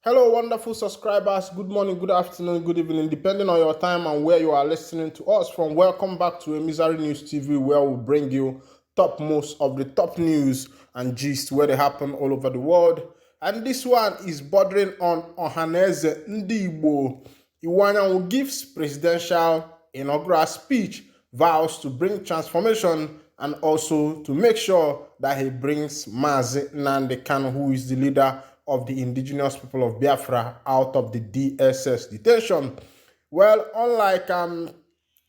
Hello, wonderful subscribers. Good morning, good afternoon, good evening, depending on your time and where you are listening to us from. Welcome back to Misery News TV, where we bring you topmost of the top news and gist where they happen all over the world. And this one is bordering on Ohaneze Ndigbo. Iwuanyanwu gives presidential inaugural speech, vows to bring transformation and also to make sure that he brings Nnamdi Kanu, who is the leader of the indigenous people of Biafra, out of the DSS detention. Well, unlike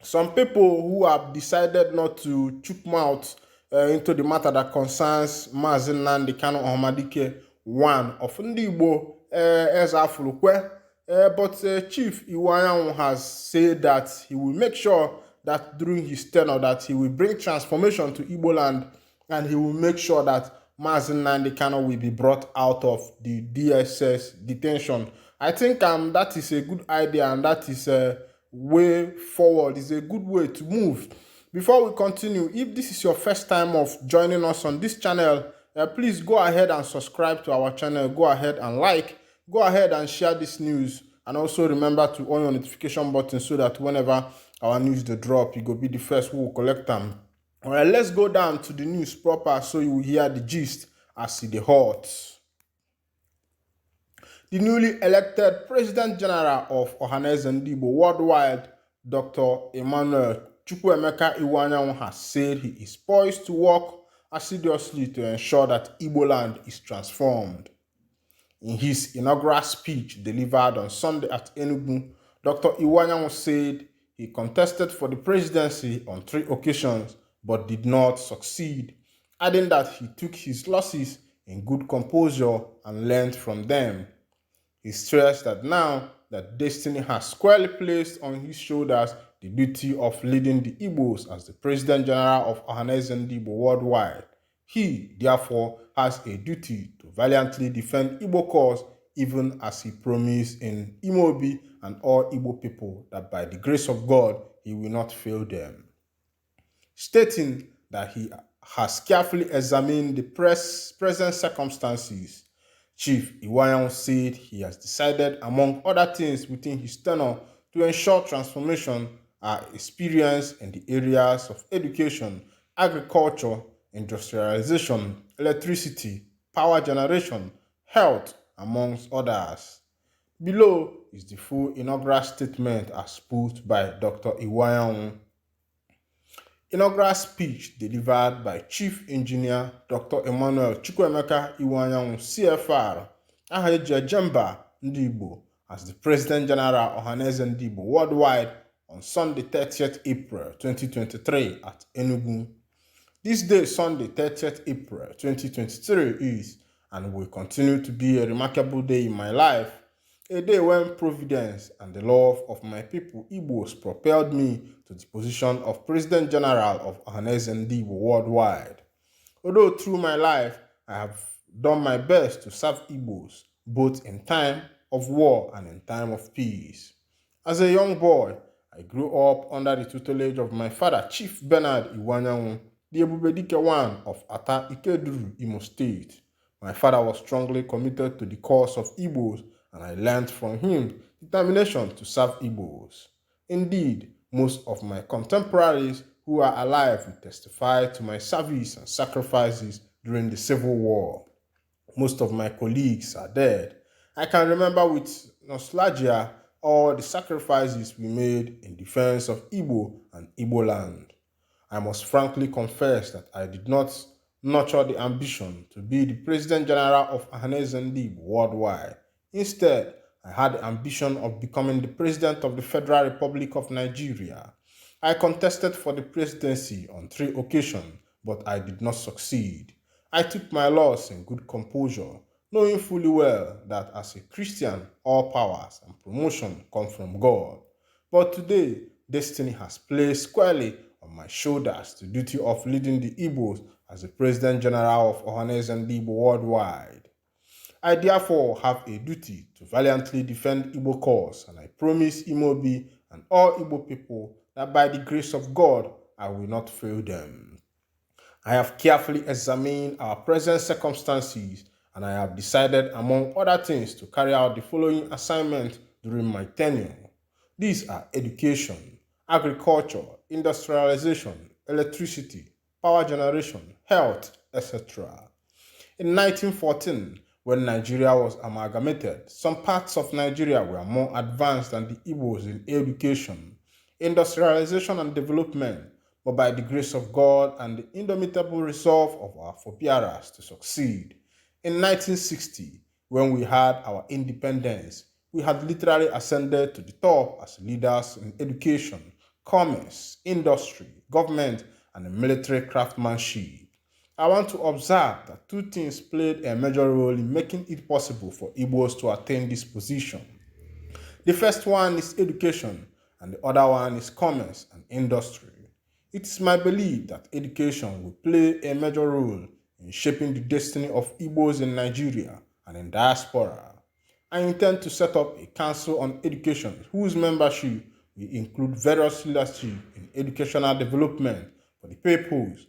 some people who have decided not to chook mouth into the matter that concerns Nnamdi Kanu Ohamadike, one of Ndigbo, Ezafulukwe, but Chief Iwuanyanwu has said that he will make sure that during his tenure that he will bring transformation to Igbo land, and he will make sure that Nnamdi Kanu will be brought out of the DSS detention. I think that is a good idea, and that is a way forward. It's a good way to move. Before we continue, if this is your first time of joining us on this channel, please go ahead and subscribe to our channel. Go ahead and like. Go ahead and share this news. And also remember to on your notification button so that whenever our news they drop, you go be the first who will collect them. All right, let's go down to the news proper so you will hear the gist as the hot. The newly elected President General of Ohaneze Ndigbo worldwide, Dr. Emmanuel Iwuanyanwu, has said he is poised to work assiduously to ensure that Igbo land is transformed. In his inaugural speech delivered on Sunday at Enugu, Dr. Iwuanyanwu said he contested for the presidency on 3 occasions but did not succeed, adding that he took his losses in good composure and learned from them. He stressed that now that destiny has squarely placed on his shoulders the duty of leading the Igbos as the President General of Ohaneze Ndigbo worldwide, he, therefore, has a duty to valiantly defend Igbo cause, even as he promised in Imobi and all Igbo people that by the grace of God, he will not fail them. Stating that he has carefully examined the present circumstances, Chief Iwuanyanwu said he has decided, among other things within his tenure, to ensure transformation are experienced in the areas of education, agriculture, industrialization, electricity, power generation, health, amongst others. Below is the full inaugural statement as put by Dr. Iwuanyanwu. Inaugural speech delivered by Chief Engineer Dr. Emmanuel Iwuanyanwu, CFR, Ahaji Ajemba Ndigbo, as the President General Ohaneze Ndigbo worldwide on Sunday 30th April 2023 at Enugu. This day, Sunday 30th April 2023 is and will continue to be a remarkable day in my life, a day when providence and the love of my people, Igbos, propelled me to the position of President General of Ohaneze Ndigbo worldwide. Although through my life, I have done my best to serve Igbos, both in time of war and in time of peace. As a young boy, I grew up under the tutelage of my father, Chief Bernard Iwuanyanwu, the Ebubedike one of Ata Ikeduru, Imo State. My father was strongly committed to the cause of Igbos, and I learned from him determination to serve Igbos. Indeed, most of my contemporaries who are alive will testify to my service and sacrifices during the Civil War. Most of my colleagues are dead. I can remember with nostalgia all the sacrifices we made in defense of Igbo and Igbo land. I must frankly confess that I did not nurture the ambition to be the President General of Ohaneze Ndigbo worldwide. Instead, I had the ambition of becoming the President of the Federal Republic of Nigeria. I contested for the presidency on 3 occasions, but I did not succeed. I took my loss in good composure, knowing fully well that as a Christian, all powers and promotion come from God. But today, destiny has placed squarely on my shoulders the duty of leading the Igbos as the President General of Ohaneze Ndigbo worldwide. I therefore have a duty to valiantly defend Igbo cause, and I promise Imobi and all Igbo people that by the grace of God, I will not fail them. I have carefully examined our present circumstances and I have decided, among other things, to carry out the following assignments during my tenure. These are education, agriculture, industrialization, electricity, power generation, health, etc. In 1914, when Nigeria was amalgamated, some parts of Nigeria were more advanced than the Igbos in education, industrialization, and development, but by the grace of God and the indomitable resolve of our forebearers to succeed. In 1960, when we had our independence, we had literally ascended to the top as leaders in education, commerce, industry, government, and military craftsmanship. I want to observe that two things played a major role in making it possible for Igbos to attain this position. The first one is education, and the other one is commerce and industry. It is my belief that education will play a major role in shaping the destiny of Igbos in Nigeria and in diaspora. I intend to set up a council on education whose membership will include various leadership in educational development for the purpose.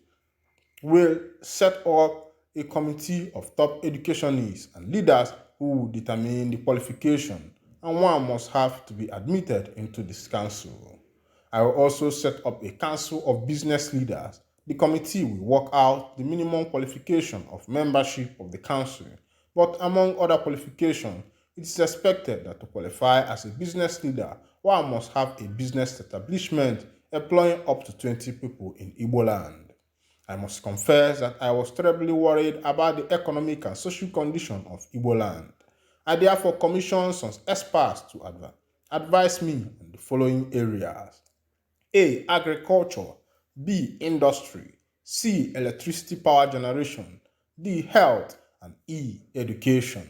Will set up a committee of top educationists and leaders who will determine the qualification, and one must have to be admitted into this council. I will also set up a council of business leaders. The committee will work out the minimum qualification of membership of the council, but among other qualifications, it is expected that to qualify as a business leader, one must have a business establishment employing up to 20 people in Igbo land. I must confess that I was terribly worried about the economic and social condition of Igbo land. I therefore commissioned some experts to advise me on the following areas: A. Agriculture, B. Industry, C. Electricity power generation, D. Health, and E. Education.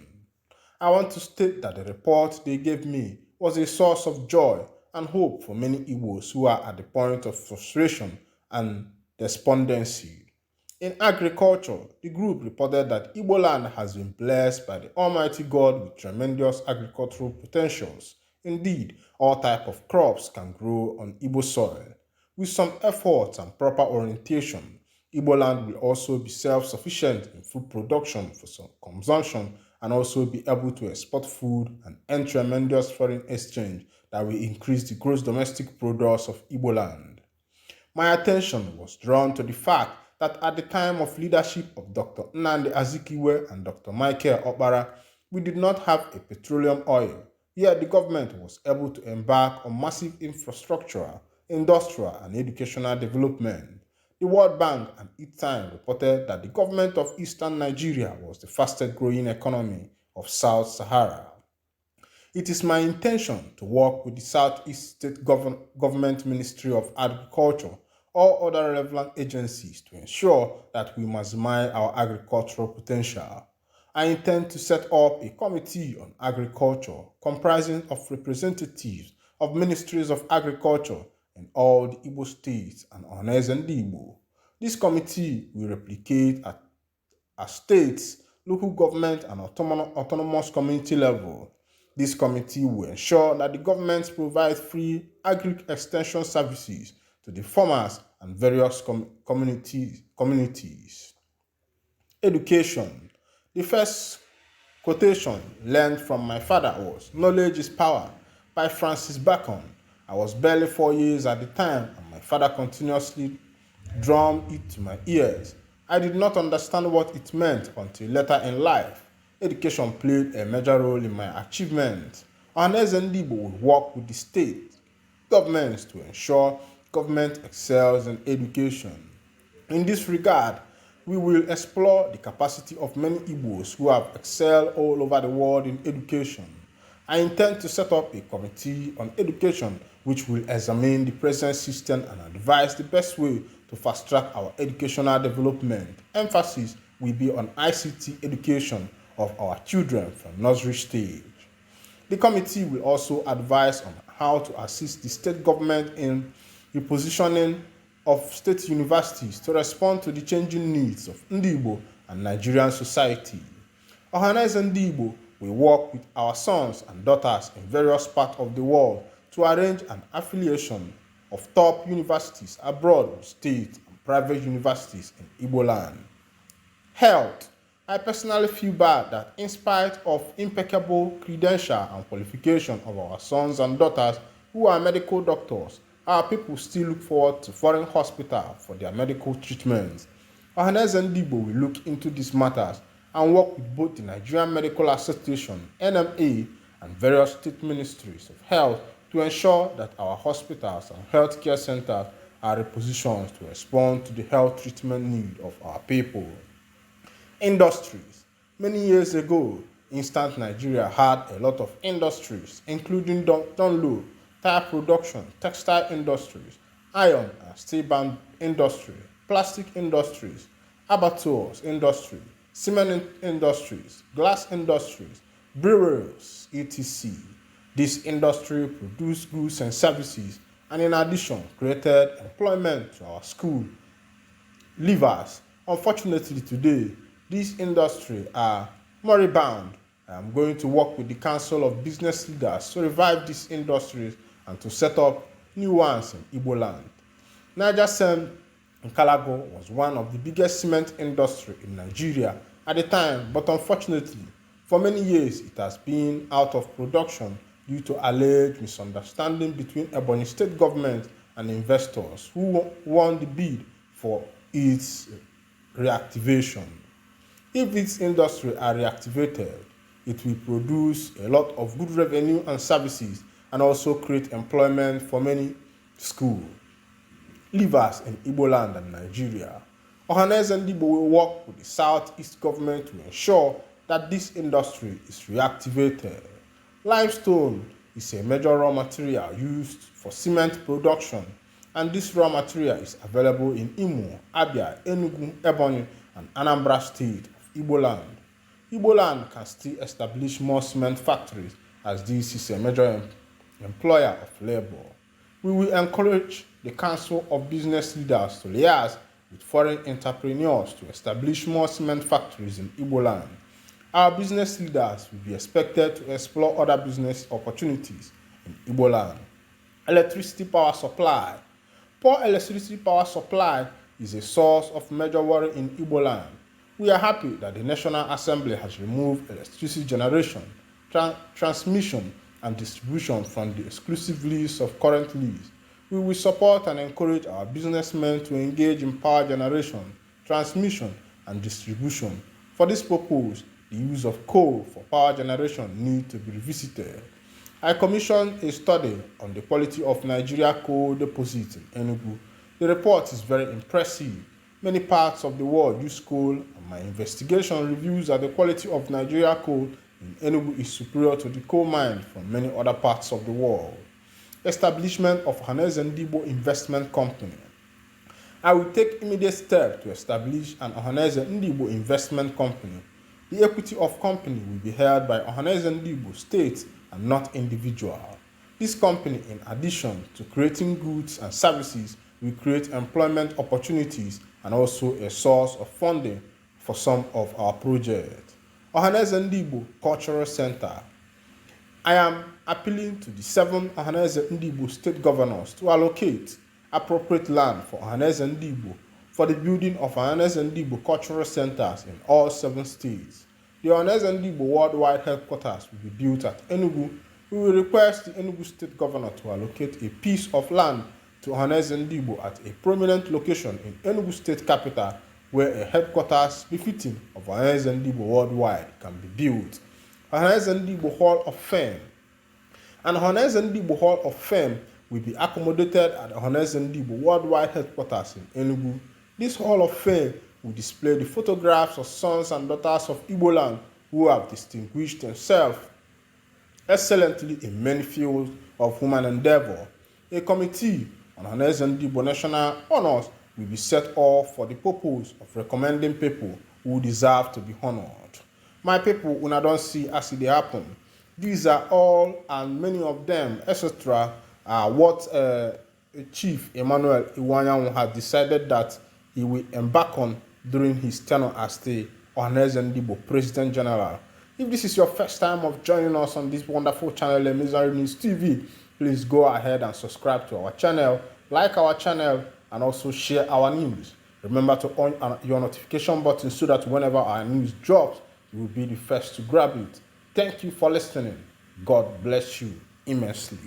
I want to state that the report they gave me was a source of joy and hope for many Igbos who are at the point of frustration and despondency. In agriculture, the group reported that Igbo land has been blessed by the Almighty God with tremendous agricultural potentials. Indeed, all types of crops can grow on Igbo soil. With some effort and proper orientation, Igbo land will also be self-sufficient in food production for some consumption and also be able to export food and earn tremendous foreign exchange that will increase the gross domestic produce of Igbo land. My attention was drawn to the fact that at the time of leadership of Dr. Nnamdi Azikiwe and Dr. Michael Okpara, we did not have a petroleum oil, yet the government was able to embark on massive infrastructural, industrial, and educational development. The World Bank and its time reported that the government of Eastern Nigeria was the fastest growing economy of South Sahara. It is my intention to work with the Southeast State Government Ministry of Agriculture or other relevant agencies to ensure that we maximize our agricultural potential. I intend to set up a committee on agriculture comprising of representatives of ministries of agriculture in all the Igbo states and Ohaneze and Ndigbo. This committee will replicate at states, local government, and autonomous community level. This committee will ensure that the government provides free agri-extension services to the farmers and various communities. Education. The first quotation learned from my father was "Knowledge is Power" by Francis Bacon. I was barely 4 years at the time, and my father continuously drummed it to my ears. I did not understand what it meant until later in life. Education played a major role in my achievement. Ohaneze Ndigbo would work with the state governments to ensure government excels in education. In this regard, we will explore the capacity of many Igbos who have excelled all over the world in education. I intend to set up a committee on education which will examine the present system and advise the best way to fast-track our educational development. Emphasis will be on ICT education of our children from nursery stage. The committee will also advise on how to assist the state government in repositioning of state universities to respond to the changing needs of Ndigbo and Nigerian society. Ohaneze Ndigbo will work with our sons and daughters in various parts of the world to arrange an affiliation of top universities abroad with state and private universities in Igbo land. Health. I personally feel bad that in spite of impeccable credential and qualification of our sons and daughters who are medical doctors, our people still look forward to foreign hospitals for their medical treatments. Ohaneze Ndigbo will look into these matters and work with both the Nigerian Medical Association (NMA) and various state ministries of health to ensure that our hospitals and healthcare centers are repositioned to respond to the health treatment need of our people. Industries. Many years ago, Instant Nigeria had a lot of industries, including Dunlop, tire production, textile industries, iron and steel band industry, plastic industries, abattoirs industry, cement industries, glass industries, breweries, etc. This industry produced goods and services and in addition created employment to our school leavers. Unfortunately today, these industries are moribund. I am going to work with the Council of Business Leaders to revive these industries and to set up new ones in Igbo land. Niger Cement in Kalago was one of the biggest cement industry in Nigeria at the time, but unfortunately, for many years it has been out of production due to alleged misunderstanding between Ebonyi State government and investors who won the bid for its reactivation. If these industries are reactivated, it will produce a lot of good revenue and services and also create employment for many school leavers in Igbo land and Nigeria. Ohaneze Ndigbo will work with the Southeast government to ensure that this industry is reactivated. Limestone is a major raw material used for cement production, and this raw material is available in Imo, Abia, Enugu, Ebonyi, and Anambra State of Igbo land. Igbo land can still establish more cement factories as this is a major employer of labor. We will encourage the Council of Business Leaders to liaise with foreign entrepreneurs to establish more cement factories in Igbo land. Our business leaders will be expected to explore other business opportunities in Igbo land. Electricity power supply. Poor electricity power supply is a source of major worry in Igbo land. We are happy that the National Assembly has removed electricity generation, transmission, and distribution from the exclusive list of current lease. We will support and encourage our businessmen to engage in power generation, transmission, and distribution. For this purpose, the use of coal for power generation needs to be revisited. I commissioned a study on the quality of Nigeria coal deposits in Enugu. The report is very impressive. Many parts of the world use coal, and my investigation reveals that the quality of Nigeria coal in Enugu is superior to the coal mined from many other parts of the world. Establishment of Ohaneze Ndigbo Investment Company. I will take immediate steps to establish an Ohaneze Ndigbo Investment Company. The equity of company will be held by Ohaneze Ndigbo State and not individual. This company, in addition to creating goods and services, will create employment opportunities and also a source of funding for some of our projects. Ohaneze Ndigbo Cultural Center. I am appealing to the 7 Ohaneze Ndigbo state governors to allocate appropriate land for Ohaneze Ndigbo for the building of Ohaneze Ndigbo cultural centers in all 7 states. The Ohaneze Ndigbo worldwide headquarters will be built at Enugu. We will request the Enugu state governor to allocate a piece of land to Ohaneze Ndigbo at a prominent location in Enugu state capital where a headquarters befitting of Ohaneze Ndigbo worldwide can be built. Ohaneze Ndigbo Hall of Fame. An Ohaneze Ndigbo Hall of Fame will be accommodated at Ohaneze Ndigbo worldwide headquarters in Enugu. This Hall of Fame will display the photographs of sons and daughters of Igbo land who have distinguished themselves excellently in many fields of human endeavor. A committee on Ohaneze Ndigbo national honors will be set up for the purpose of recommending people who deserve to be honored. My people, una don't see as it happen. These are all and many of them, etc., are what Chief Emmanuel Iwuanyanwu has decided that he will embark on during his tenure as the Ohaneze Ndigbo President General. If this is your first time of joining us on this wonderful channel, Emizari News TV, please go ahead and subscribe to our channel, like our channel, and also share our news. Remember to on your notification button so that whenever our news drops, you will be the first to grab it. Thank you for listening. God bless you immensely.